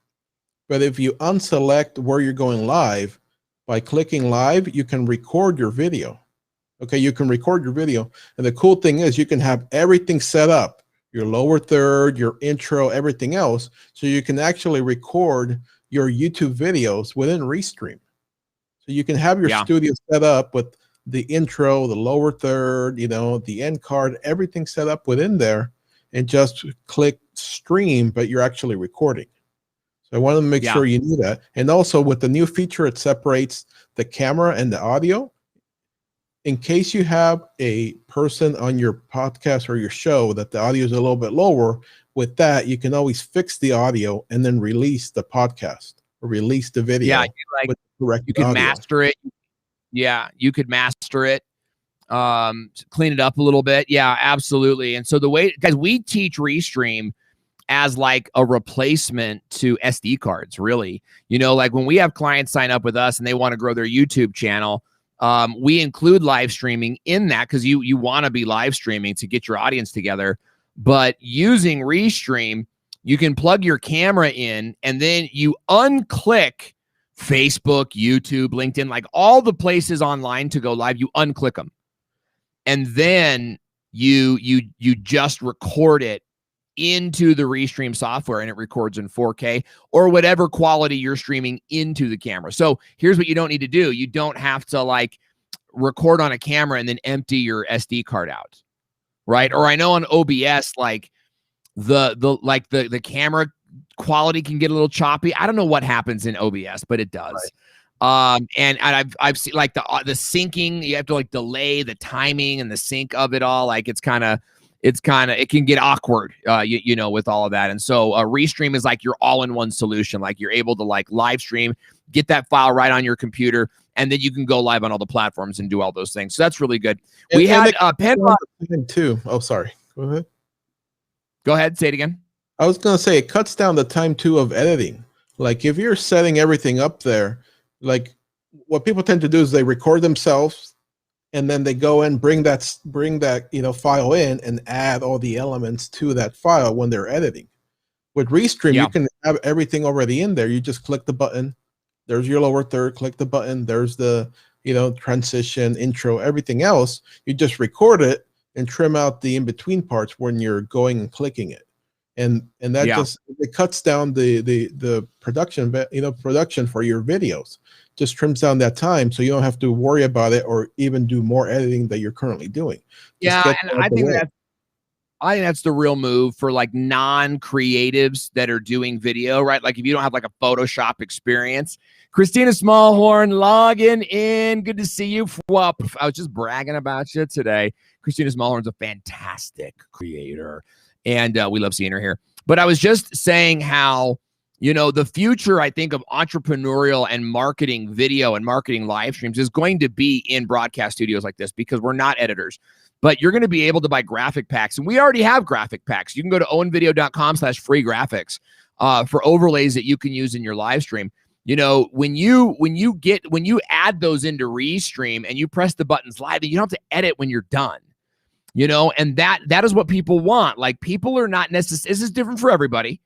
S4: But if you unselect where you're going live, by clicking live, you can record your video. Okay, you can record your video. And the cool thing is you can have everything set up, your lower third, your intro, everything else. So you can actually record your YouTube videos within Restream. So you can have your studio set up with the intro, the lower third, the end card, everything set up within there, and just click stream, but you're actually recording. So I want to make sure you knew that. And also with the new feature, it separates the camera and the audio. In case you have a person on your podcast or your show that the audio is a little bit lower, with that, you can always fix the audio and then release the podcast or release the video.
S1: Yeah, you can master it. Yeah, you could master it, clean it up a little bit. Yeah, absolutely. And so the way, guys, we teach Restream as like a replacement to SD cards, really. Like when we have clients sign up with us and they want to grow their YouTube channel, we include live streaming in that because you want to be live streaming to get your audience together. But using Restream, you can plug your camera in and then you unclick Facebook, YouTube, LinkedIn, like all the places online to go live, you unclick them. And then you just record it into the Restream software, and it records in 4K or whatever quality you're streaming into the camera. So here's what you don't need to do. You don't have to like record on a camera and then empty your SD card out, right? Or I know on OBS, like the camera quality can get a little choppy. I don't know what happens in OBS, but it does. Right. And I've seen like the syncing, you have to like delay the timing and the sync of it all. Like it's kind of it can get awkward, you know, with all of that. And so Restream is like your all-in-one solution. Like you're able to like live stream, get that file right on your computer, and then you can go live on all the platforms and do all those things. So that's really good. We had Penrod
S4: too. Oh, sorry. Go ahead.
S1: Go ahead. Say it again.
S4: I was going to say it cuts down the time too of editing. Like if you're setting everything up there, like what people tend to do is they record themselves and then they go and bring that, you know, file in and add all the elements to that file when they're editing. With Restream, you can have everything already in there. You just click the button. There's your lower third, click the button. There's the, you know, transition, intro, everything else. You just record it and trim out the in-between parts when you're going and clicking it. And that just, it cuts down the production, you know, production for your videos. Just trims down that time so you don't have to worry about it or even do more editing that you're currently doing.
S1: Yeah, and I think that's the real move for like non-creatives that are doing video, right? Like if you don't have like a Photoshop experience. Christina Smallhorn, logging in. Good to see you. Well, I was just bragging about you today. Christina Smallhorn's a fantastic creator, and we love seeing her here. But I was just saying how, you know, the future, I think, of entrepreneurial and marketing video and marketing live streams is going to be in broadcast studios like this, because we're not editors. But you're going to be able to buy graphic packs, and we already have graphic packs. You can go to owenvideo.com/free graphics for overlays that you can use in your live stream. You know, when you add those into Restream and you press the buttons live, you don't have to edit when you're done. You know, and that is what people want. Like people are not necessarily, this is different for everybody,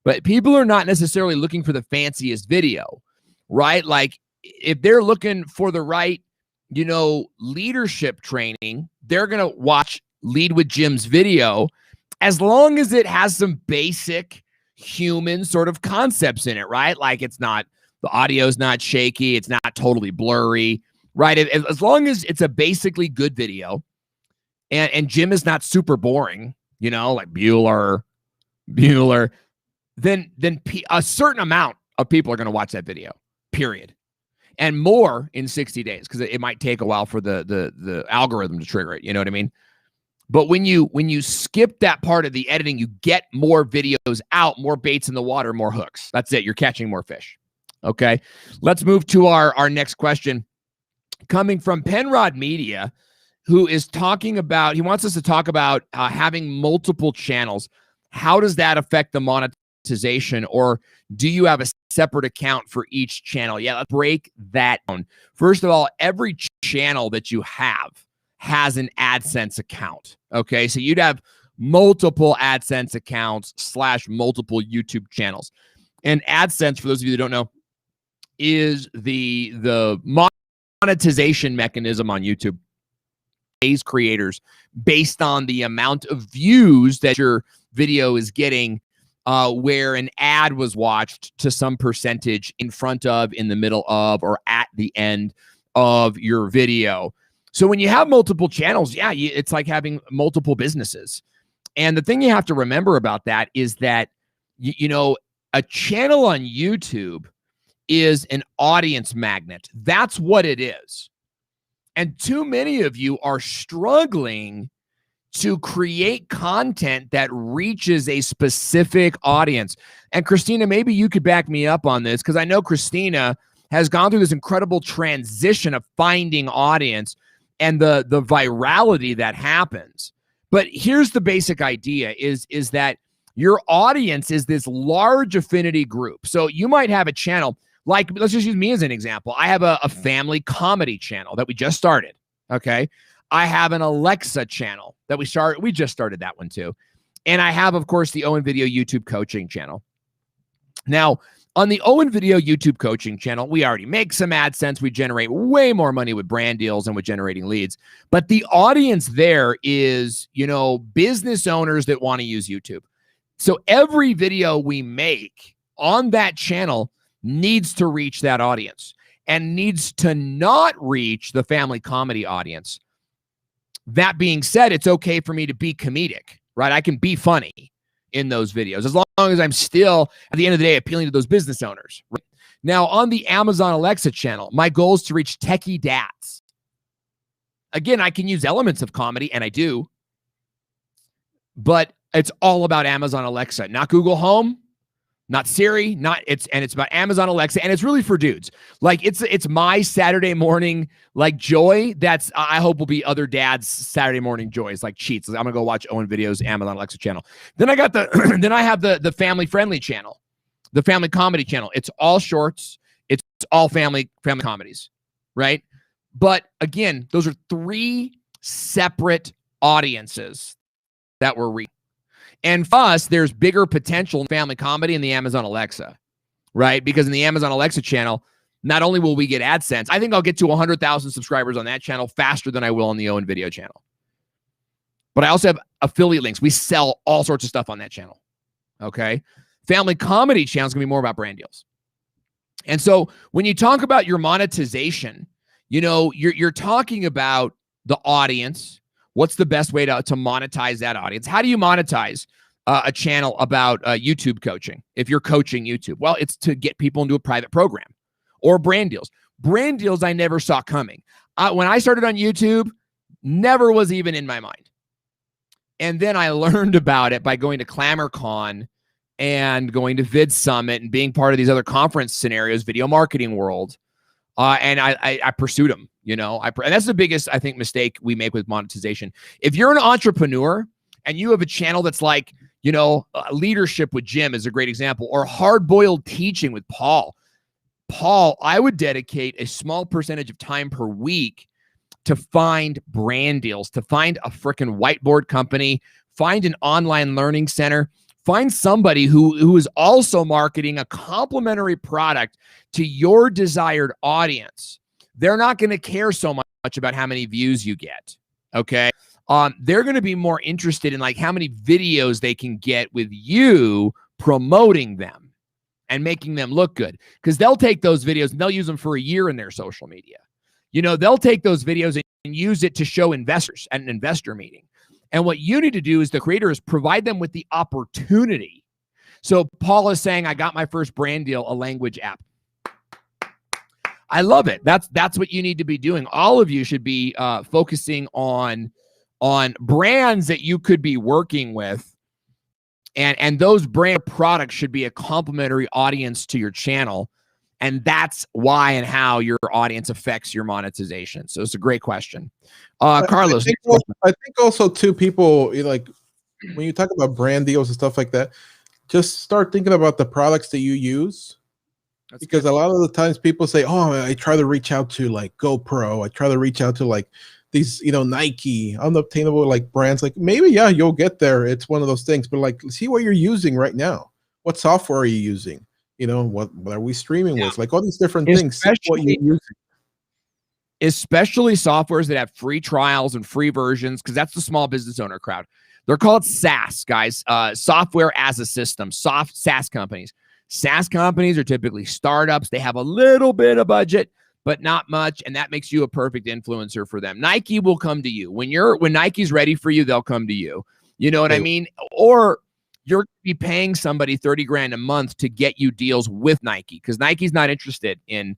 S1: but people are not necessarily looking for the fanciest video, right? Like if they're looking for the right, you know, leadership training, they're going to watch Lead with Jim's video as long as it has some basic human sort of concepts in it, right? Like it's not, the audio's not shaky, it's not totally blurry, right? As long as it's a basically good video and Jim is not super boring, you know, like Bueller, then a certain amount of people are going to watch that video, period. And more in 60 days, because it might take a while for the algorithm to trigger it. You know what I mean? But when you skip that part of the editing, you get more videos out, more baits in the water, more hooks. That's it. You're catching more fish. Okay. Let's move to our next question. Coming from Penrod Media, who is talking about, he wants us to talk about having multiple channels. How does that affect the monetization, or do you have a separate account for each channel? Yeah, let's break that down. First of all, every channel that you have has an AdSense account. Okay, so you'd have multiple AdSense accounts / multiple YouTube channels. And AdSense, for those of you that don't know, is the monetization mechanism on YouTube. Pays creators based on the amount of views that your video is getting, where an ad was watched to some percentage in front of, in the middle of, or at the end of your video. So when you have multiple channels, yeah, it's like having multiple businesses. And the thing you have to remember about that is that, you know, a channel on YouTube is an audience magnet. That's what it is. And too many of you are struggling to create content that reaches a specific audience. And Christina, maybe you could back me up on this, because I know Christina has gone through this incredible transition of finding audience and the virality that happens. But here's the basic idea is that your audience is this large affinity group. So you might have a channel, like, let's just use me as an example. I have a family comedy channel that we just started, okay? I have an Alexa channel that we just started that one too. And I have, of course, the Owen Video YouTube coaching channel. Now, on the Owen Video YouTube coaching channel, we already make some AdSense. We generate way more money with brand deals and with generating leads. But the audience there is, you know, business owners that want to use YouTube. So every video we make on that channel needs to reach that audience and needs to not reach the family comedy audience. That being said, it's okay for me to be comedic, right? I can be funny in those videos as long as I'm still, at the end of the day, appealing to those business owners. Right? Now, on the Amazon Alexa channel, my goal is to reach techie dads. Again, I can use elements of comedy, and I do. but it's all about Amazon Alexa, not Google Home, not Siri, it's about Amazon Alexa, and it's really for dudes. Like it's my Saturday morning like joy. That's I hope will be other dads' Saturday morning joys, like cheats. I'm gonna go watch Owen Video's Amazon Alexa channel. Then I got then I have the family friendly channel, the family comedy channel. It's all shorts. It's all family comedies, right? But again, those are 3 separate audiences that we're reaching. And for us, there's bigger potential in family comedy in the Amazon Alexa, right? Because in the Amazon Alexa channel, not only will we get AdSense, I think I'll get to 100,000 subscribers on that channel faster than I will on the Owen Video channel. But I also have affiliate links. We sell all sorts of stuff on that channel, okay? Family comedy channel is going to be more about brand deals. And so when you talk about your monetization, you know, you're talking about the audience. What's the best way to monetize that audience? How do you monetize a channel about YouTube coaching? If you're coaching YouTube, well, it's to get people into a private program or brand deals. Brand deals I never saw coming. When I started on YouTube, never was even in my mind. And then I learned about it by going to ClamorCon and going to Vid Summit and being part of these other conference scenarios, Video Marketing World. And I pursued them, you know, and that's the biggest, I think, mistake we make with monetization. If you're an entrepreneur and you have a channel that's like, you know, leadership with Jim is a great example, or hard-boiled teaching with Paul, I would dedicate a small percentage of time per week to find brand deals, to find a freaking whiteboard company, find an online learning center, find somebody who is also marketing a complementary product to your desired audience. They're not going to care so much about how many views you get, okay? They're going to be more interested in like how many videos they can get with you promoting them and making them look good, because they'll take those videos and they'll use them for a year in their social media. You know, they'll take those videos and use it to show investors at an investor meeting. And what you need to do as the creator is provide them with the opportunity. So Paul is saying, I got my first brand deal, a language app. I love it. That's what you need to be doing. All of you should be focusing on brands that you could be working with. And those brand products should be a complementary audience to your channel. And that's why and how your audience affects your monetization. So it's a great question. Carlos.
S4: I think also too, people like when you talk about brand deals and stuff like that, just start thinking about the products that you use. That's because good. A lot of the times people say, oh, I try to reach out to like GoPro. I try to reach out to like these, you know, Nike, unobtainable like brands. Like maybe, yeah, you'll get there. It's one of those things, but like, see what you're using right now. What software are you using? You know, what are we streaming with? Like all these different things. What you're using.
S1: Especially softwares that have free trials and free versions, because that's the small business owner crowd. They're called SaaS, guys. Software as a system, SaaS companies. SaaS companies are typically startups. They have a little bit of budget, but not much, and that makes you a perfect influencer for them. Nike will come to you. When Nike's ready for you, they'll come to you. You know what I mean? Or you're going to be paying somebody $30,000 a month to get you deals with Nike, because Nike's not interested in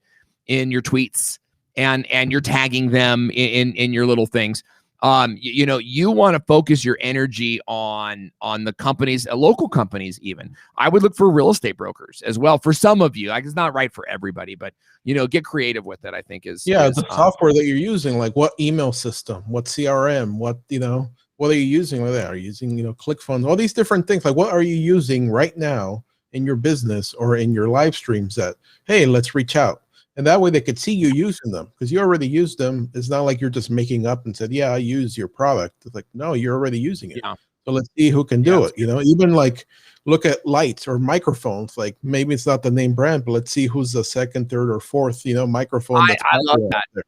S1: your tweets and you're tagging them in your little things. You know, you want to focus your energy on the companies, local companies even. I would look for real estate brokers as well for some of you. It's not right for everybody, but, you know, get creative with it, I think is.
S4: Yeah, the software that you're using, like what email system, what CRM, what, you know, what are you using with that? Are you using, you know, ClickFunnels, all these different things. Like what are you using right now in your business or in your live streams that, hey, let's reach out. And that way they could see you using them, because you already used them. It's not like you're just making up and said, yeah, I use your product. It's like, no, you're already using it. Yeah. So let's see who can do it. You know, even like look at lights or microphones. Like maybe it's not the name brand, but let's see who's the second, third, or fourth, you know, microphone.
S1: I love that.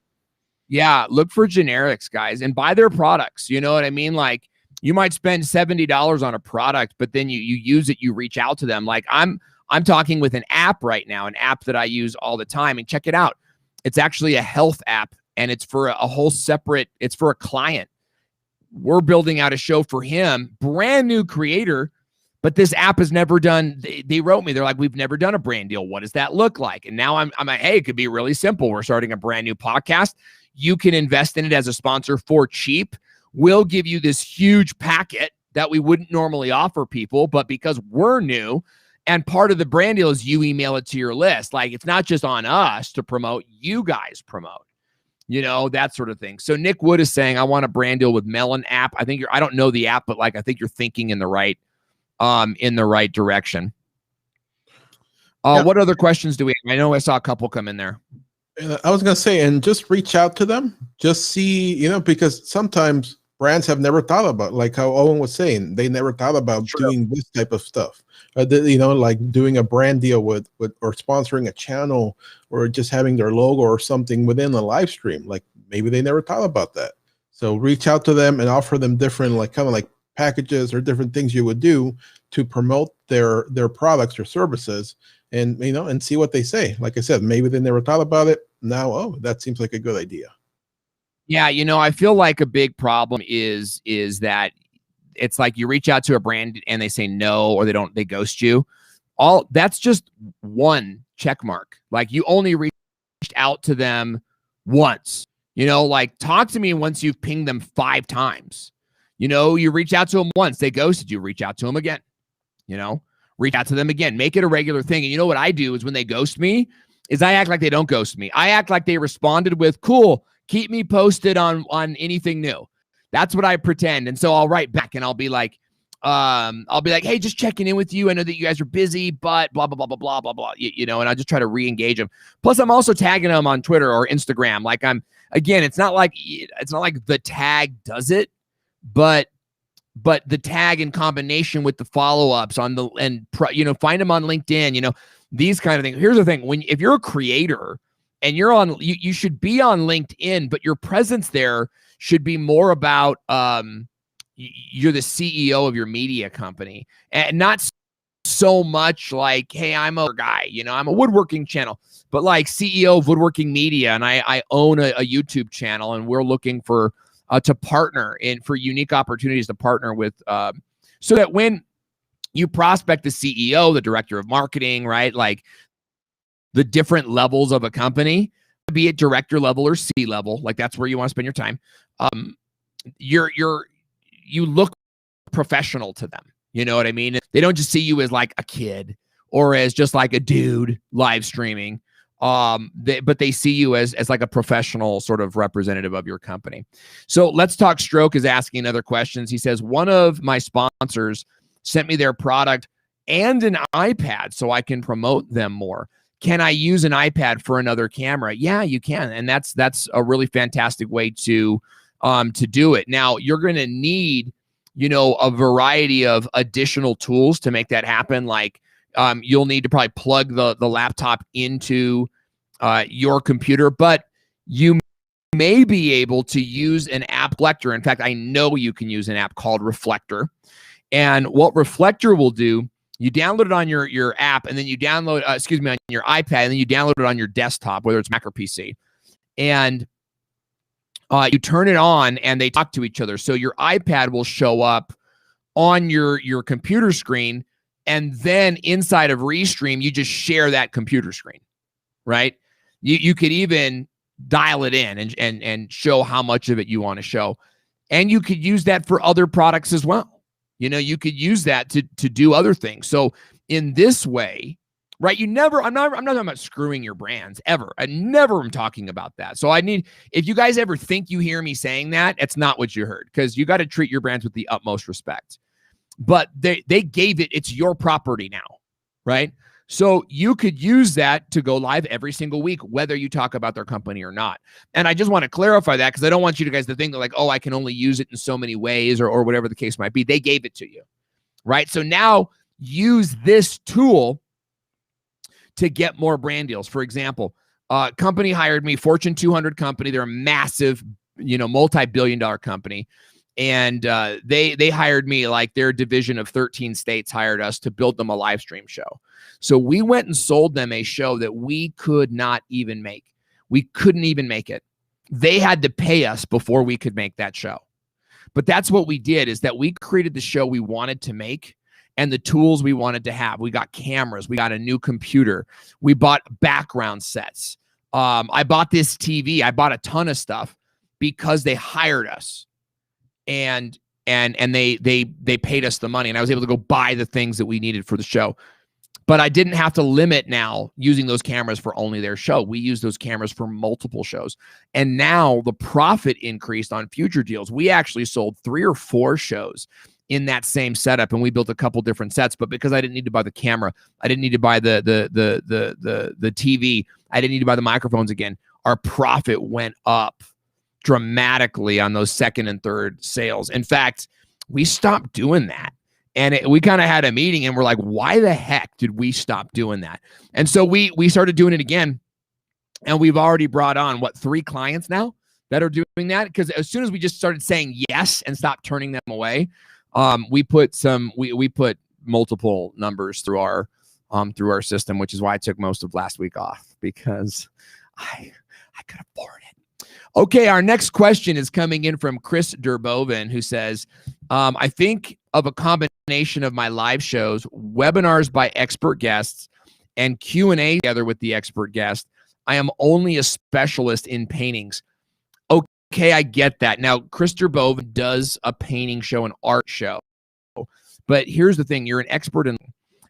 S1: Yeah, look for generics, guys, and buy their products. You know what I mean? Like you might spend $70 on a product, but then you use it, you reach out to them. Like I'm talking with an app right now, an app that I use all the time, and check it out. It's actually a health app, and it's for a whole separate, it's for a client. We're building out a show for him, brand new creator, but this app has never done, they wrote me, they're like, we've never done a brand deal. What does that look like? And now I'm like, hey, it could be really simple. We're starting a brand new podcast. You can invest in it as a sponsor for cheap. We'll give you this huge packet that we wouldn't normally offer people, but because we're new, and part of the brand deal is you email it to your list. Like, it's not just on us to promote, you guys promote, that sort of thing. So Nick Wood is saying, I want a brand deal with Melon app. I don't know the app, but like, I think you're thinking in the right direction. What other questions do we have? I know I saw a couple come in there.
S4: I was going to say, and just reach out to them, just see, because sometimes brands have never thought about, like how Owen was saying, they never thought about doing this type of stuff. Like doing a brand deal with or sponsoring a channel or just having their logo or something within a live stream. Like maybe they never thought about that. So reach out to them and offer them different, like kind of like packages or different things you would do to promote their products or services, and and see what they say. Like I said, maybe they never thought about it. Now, oh, that seems like a good idea.
S1: Yeah, I feel like a big problem is that it's like you reach out to a brand and they say no, or they ghost you. That's just one check mark. Like, you only reached out to them once. Like, talk to me once you've pinged them 5 times. You reach out to them once, they ghosted you, reach out to them again. Reach out to them again. Make it a regular thing. And what I do is when they ghost me, is I act like they don't ghost me. I act like they responded with, cool, keep me posted on anything new. That's what I pretend. And so I'll write back and I'll be like, hey, just checking in with you. I know that you guys are busy, but blah, blah, blah, blah, blah, blah, blah, and I'll just try to re-engage them. Plus, I'm also tagging them on Twitter or Instagram. Like, it's not like the tag does it, but the tag in combination with the follow-ups find them on LinkedIn, these kind of things. Here's the thing. If you're a creator and you should be on LinkedIn, but your presence there should be more about, you're the CEO of your media company, and not so much like, hey, I'm a guy, I'm a woodworking channel, but like CEO of Woodworking Media, and I own a YouTube channel, and we're looking for to partner for unique opportunities to partner with, so that when you prospect the CEO, the director of marketing, right? Like the different levels of a company, be it director level or C level, like that's where you want to spend your time. You look professional to them. You know what I mean? They don't just see you as like a kid or as just like a dude live streaming. But they see you as like a professional sort of representative of your company. So Let's Talk Stroke is asking other questions. He says, one of my sponsors sent me their product and an iPad so I can promote them more. Can I use an iPad for another camera? Yeah, you can. And that's a really fantastic way to do it. Now, you're going to need, a variety of additional tools to make that happen. Like, you'll need to probably plug the laptop into your computer, but you may be able to use an app Reflector. In fact, I know you can use an app called Reflector. And what Reflector will do, you download it on your app, and then you download, on your iPad, and then you download it on your desktop, whether it's Mac or PC. And you turn it on, and they talk to each other. So your iPad will show up on your computer screen, and then inside of Restream, you just share that computer screen, right? You could even dial it in and show how much of it you want to show. And you could use that for other products as well. You could use that to do other things. So in this way, right, I'm not talking about screwing your brands ever. I never am talking about that. So if you guys ever think you hear me saying that, it's not what you heard, because you got to treat your brands with the utmost respect. But they gave it's your property now, right? So you could use that to go live every single week, whether you talk about their company or not. And I just want to clarify that, because I don't want you guys to think like, oh, I can only use it in so many ways, or whatever the case might be. They gave it to you, right? So now use this tool to get more brand deals. For example, company hired me, Fortune 200 company. They're a massive, multi-billion-dollar company. And they hired me, like their division of 13 states hired us to build them a live stream show. So we went and sold them a show that we could not even make. We couldn't even make it. They had to pay us before we could make that show. But that's what we did, is that we created the show we wanted to make and the tools we wanted to have. We got cameras. We got a new computer. We bought background sets. I bought this TV. I bought a ton of stuff because they hired us. And and they paid us the money, and I was able to go buy the things that we needed for the show. But I didn't have to limit now using those cameras for only their show. We use those cameras for multiple shows. And now the profit increased on future deals. We actually sold 3 or 4 shows in that same setup, and we built a couple different sets. But because I didn't need to buy the camera, I didn't need to buy the TV, I didn't need to buy the microphones again, our profit went up dramatically on those second and third sales. In fact, we stopped doing that. And we kind of had a meeting, and we're like, why the heck did we stop doing that? And so we started doing it again. And we've already brought on, 3 clients now that are doing that? Because as soon as we just started saying yes and stopped turning them away, we put multiple numbers through our system, which is why I took most of last week off, because I could afford it. Okay, our next question is coming in from Chris Durbovin, who says, I think of a combination of my live shows, webinars by expert guests, and Q&A together with the expert guest. I am only a specialist in paintings. Okay, I get that. Now, Chris Durbovin does a painting show, an art show. But here's the thing. You're an expert in...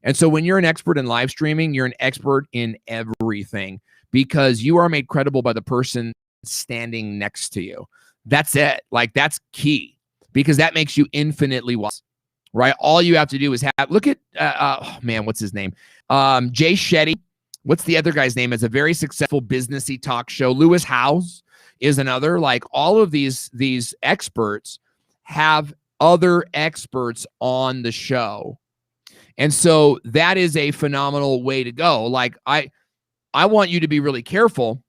S1: And so when you're an expert in live streaming, you're an expert in everything, because you are made credible by the person standing next to you. That's it. Like, that's key, because that makes you infinitely wise, right? All you have to do is look at, what's his name? Jay Shetty. What's the other guy's name? It's a very successful businessy talk show. Lewis Howes is another. Like, all of these experts have other experts on the show. And so that is a phenomenal way to go. Like, I want you to be really careful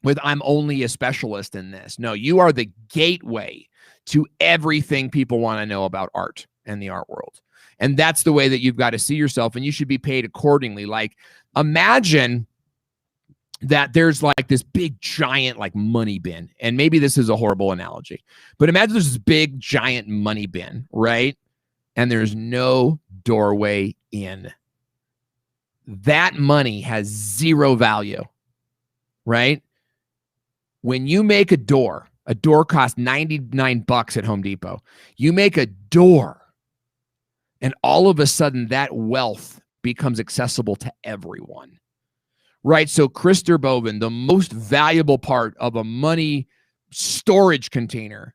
S1: with, I'm only a specialist in this. No, you are the gateway to everything people want to know about art and the art world. And that's the way that you've got to see yourself, and you should be paid accordingly. Like, imagine that there's like this big giant like money bin, and maybe this is a horrible analogy, but imagine there's this big giant money bin, right? And there's no doorway in. That money has zero value, right? When you make a door costs $99 at Home Depot. You make a door, and all of a sudden that wealth becomes accessible to everyone, right? So Chris Durbovin, the most valuable part of a money storage container,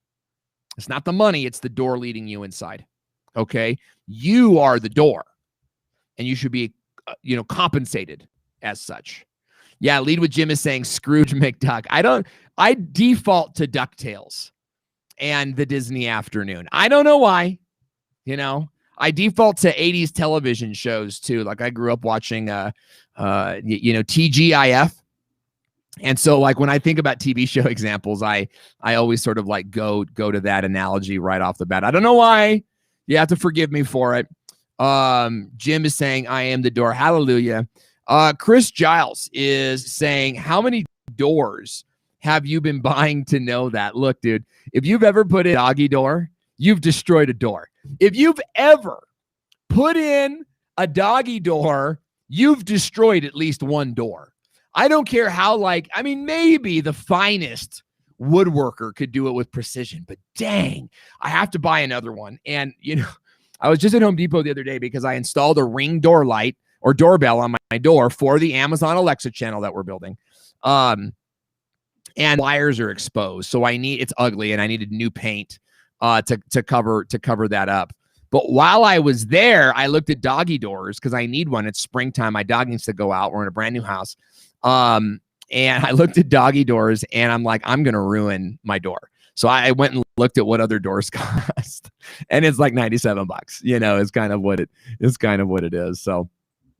S1: it's not the money, it's the door leading you inside, okay? You are the door, and you should be, compensated as such. Yeah, Lead with Jim is saying Scrooge McDuck. I default to DuckTales and the Disney Afternoon. I don't know why, I default to 80s television shows too. Like, I grew up watching, TGIF. And so, like, when I think about TV show examples, I always sort of like go to that analogy right off the bat. I don't know why. You have to forgive me for it. Jim is saying, I am the door. Hallelujah. Chris Giles is saying, how many doors have you been buying to know that? Look, dude, if you've ever put in a doggy door, you've destroyed a door. If you've ever put in a doggy door, you've destroyed at least one door. I don't care how, maybe the finest woodworker could do it with precision, but dang, I have to buy another one. And, I was just at Home Depot the other day because I installed a Ring door light or doorbell on my door for the Amazon Alexa channel that we're building. And wires are exposed. So it's ugly, and I needed new paint to cover that up. But while I was there, I looked at doggy doors because I need one. It's springtime. My dog needs to go out. We're in a brand new house. And I looked at doggy doors, and I'm like, I'm going to ruin my door. So I went and looked at what other doors cost, and it's like $97. It's kind of what it is. So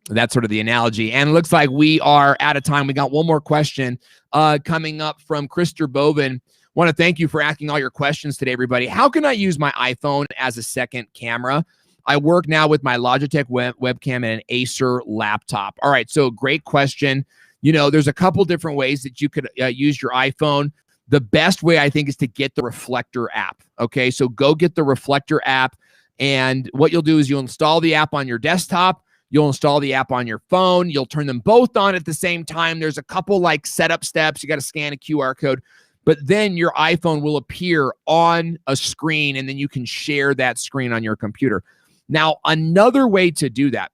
S1: that's sort of the analogy. And it looks like we are out of time. We got one more question coming up from Chris Durbovin. Want to thank you for asking all your questions today, everybody. How can I use my iPhone as a second camera? I work now with my Logitech webcam and an Acer laptop. All right, so great question. There's a couple different ways that you could use your iPhone. The best way, I think, is to get the Reflector app. Okay, so go get the Reflector app, and what you'll do is you'll install the app on your desktop. You'll install the app on your phone. You'll turn them both on at the same time. There's a couple setup steps. You got to scan a QR code. but then your iPhone will appear on a screen, and then you can share that screen on your computer. Now, another way to do that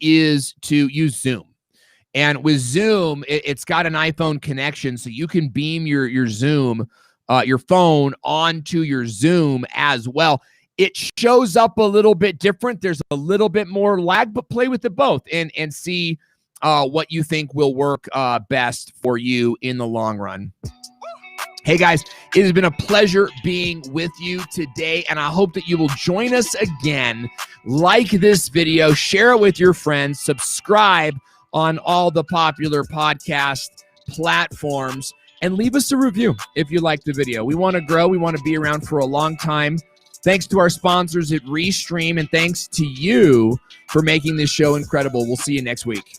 S1: is to use Zoom. And with Zoom, it's got an iPhone connection, so you can beam your Zoom, your phone onto your Zoom as well. It shows up a little bit different. There's a little bit more lag, but play with it both and see what you think will work best for you in the long run. Hey guys, it has been a pleasure being with you today, and I hope that you will join us again. Like this video, share it with your friends, subscribe on all the popular podcast platforms, and leave us a review if you like the video. We want to grow. We want to be around for a long time. Thanks to our sponsors at Restream, and thanks to you for making this show incredible. We'll see you next week.